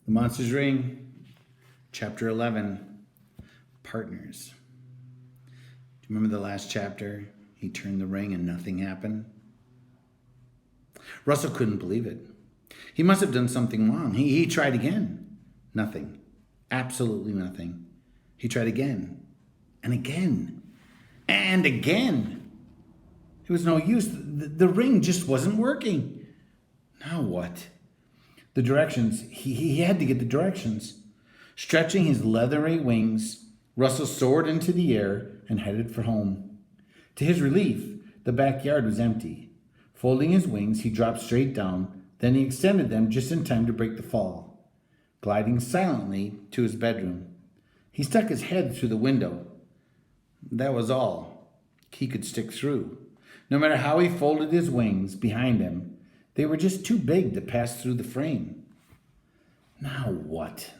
The Monsters Ring, Chapter 11, Partners. Do you remember the last chapter? He turned the ring and nothing happened. Russell couldn't believe it. He must have done something wrong. He tried again. Nothing. Absolutely nothing. He tried again. And again. And again. It was no use. The ring just wasn't working. Now what? The directions. He had to get the directions. Stretching his leathery wings, Russell soared into the air and headed for home. To his relief, the backyard was empty. Folding his wings, he dropped straight down. Then he extended them just in time to break the fall. Gliding silently to his bedroom, he stuck his head through the window. That was all. He could stick through. No matter how he folded his wings behind him, they were just too big to pass through the frame. Now what?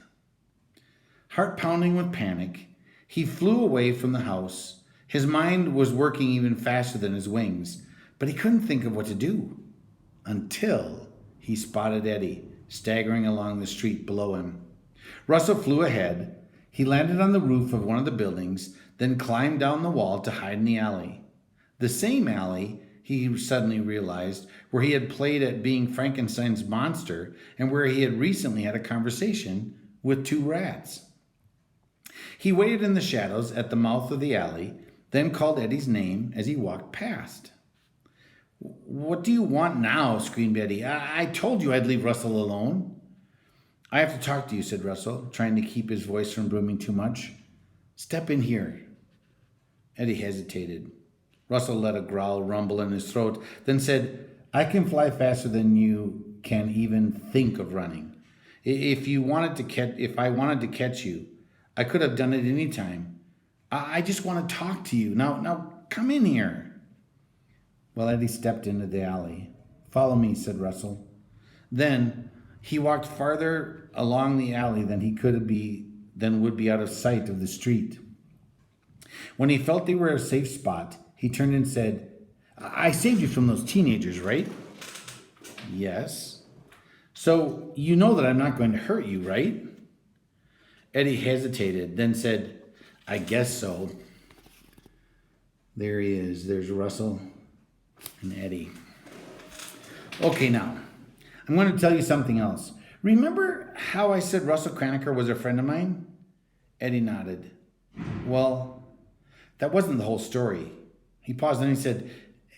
Heart pounding with panic, he flew away from the house. His mind was working even faster than his wings, but he couldn't think of what to do until he spotted Eddie staggering along the street below him. Russell flew ahead. He landed on the roof of one of the buildings, then climbed down the wall to hide in the alley. The same alley, he suddenly realized, where he had played at being Frankenstein's monster and where he had recently had a conversation with two rats. He waited in the shadows at the mouth of the alley, then called Eddie's name as he walked past. "What do you want now?" screamed Eddie. I told you I'd leave Russell alone." "I have to talk to you," said Russell, trying to keep his voice from booming too much. "Step in here." Eddie hesitated. Russell let a growl rumble in his throat, then said, "I can fly faster than you can even think of running. If I wanted to catch you, I could have done it any time. I just want to talk to you. Now come in here." Well, Eddie stepped into the alley. "Follow me," said Russell. Then he walked farther along the alley than would be out of sight of the street. When he felt they were a safe spot, he turned and said, "I saved you from those teenagers, right?" "Yes." "So you know that I'm not going to hurt you, right?" Eddie hesitated, then said, "I guess so." There he is. There's Russell and Eddie. Okay, now, I'm going to tell you something else. Remember how I said Russell Craniker was a friend of mine? Eddie nodded. Well, that wasn't the whole story. He paused and he said,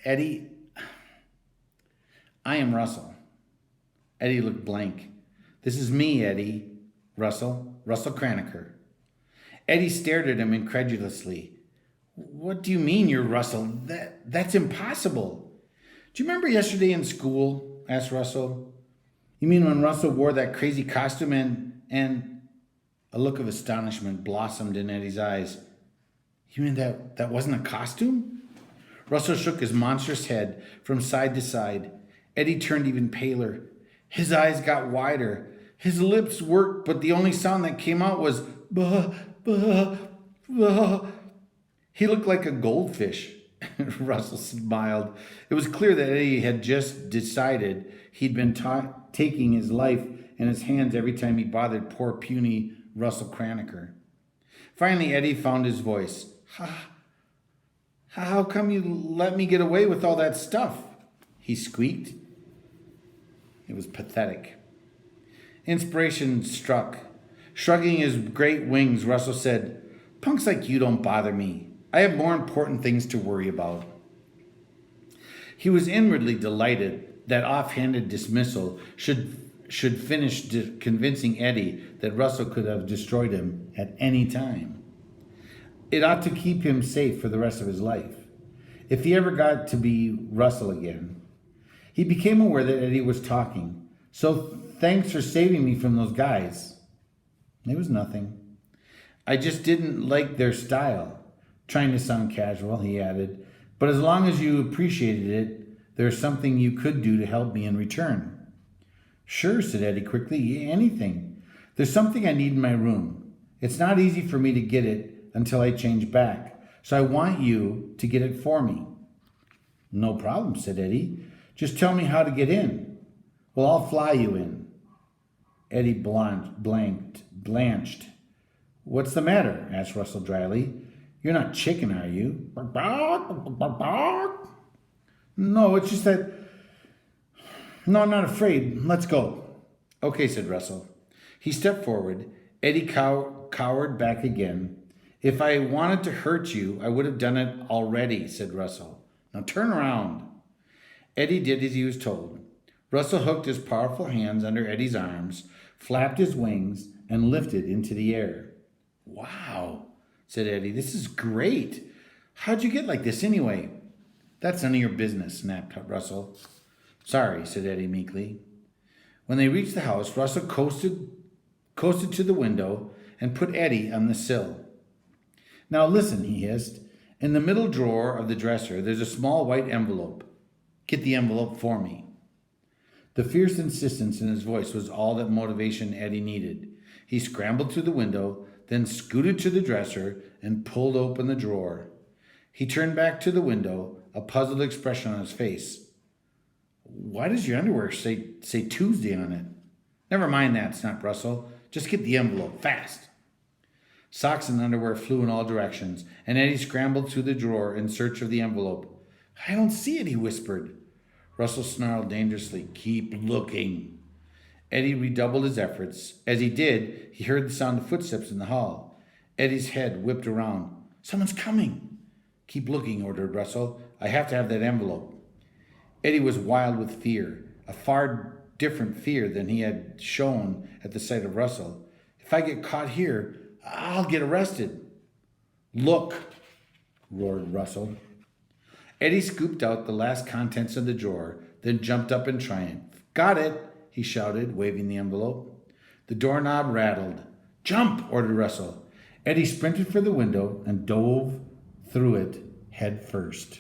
"Eddie, I am Russell." Eddie looked blank. "This is me, Eddie. Russell Craniker." Eddie stared at him incredulously. "What do you mean you're Russell? That's impossible." "Do you remember yesterday in school?" asked Russell. "You mean when Russell wore that crazy costume and a look of astonishment blossomed in Eddie's eyes. "You mean that wasn't a costume?" Russell shook his monstrous head from side to side. Eddie turned even paler. His eyes got wider. His lips worked, but the only sound that came out was "Bah, bah, bah." He looked like a goldfish. Russell smiled. It was clear that Eddie had just decided he'd been taking his life in his hands every time he bothered poor puny Russell Craniker. Finally, Eddie found his voice. How come you let me get away with all that stuff?" he squeaked. It was pathetic. Inspiration struck. Shrugging his great wings, Russell said, "Punks like you don't bother me. I have more important things to worry about." He was inwardly delighted that offhanded dismissal should finish convincing Eddie that Russell could have destroyed him at any time. It ought to keep him safe for the rest of his life, if he ever got to be Russell again. He became aware that Eddie was talking. "So thanks for saving me from those guys." "It was nothing. I just didn't like their style." Trying to sound casual, he added, "But as long as you appreciated it, there's something you could do to help me in return." "Sure," said Eddie quickly. "Anything. There's something I need in my room. It's not easy for me to get it until I change back, so I want you to get it for me." "No problem," said Eddie. "Just tell me how to get in." "Well, I'll fly you in." Eddie blanched. What's the matter? Asked Russell dryly. You're not chicken, are you? Bark, bark, bark, bark, bark. No, it's just that... No, I'm not afraid. Let's go. Okay, said Russell. He stepped forward. Eddie cowered back again. If I wanted to hurt you, I would have done it already, said Russell. Now turn around. Eddie did as he was told. Russell hooked his powerful hands under Eddie's arms, flapped his wings, and lifted into the air. Wow, said Eddie. This is great. How'd you get like this anyway? That's none of your business, snapped Russell. Sorry, said Eddie meekly. When they reached the house, Russell coasted to the window and put Eddie on the sill. Now listen, he hissed. In the middle drawer of the dresser, there's a small white envelope. Get the envelope for me. The fierce insistence in his voice was all that motivation Eddie needed. He scrambled through the window, then scooted to the dresser and pulled open the drawer. He turned back to the window, a puzzled expression on his face. Why does your underwear say Tuesday on it? Never mind that, snapped Russell. Just get the envelope, fast. Socks and underwear flew in all directions, and Eddie scrambled through the drawer in search of the envelope. I don't see it, he whispered. Russell snarled dangerously. Keep looking. Eddie redoubled his efforts. As he did, he heard the sound of footsteps in the hall. Eddie's head whipped around. Someone's coming. Keep looking, ordered Russell. I have to have that envelope. Eddie was wild with fear, a far different fear than he had shown at the sight of Russell. If I get caught here, I'll get arrested. Look, roared Russell. Eddie scooped out the last contents of the drawer, then jumped up in triumph. Got it, he shouted, waving the envelope. The doorknob rattled. Jump, ordered Russell. Eddie sprinted for the window and dove through it head first.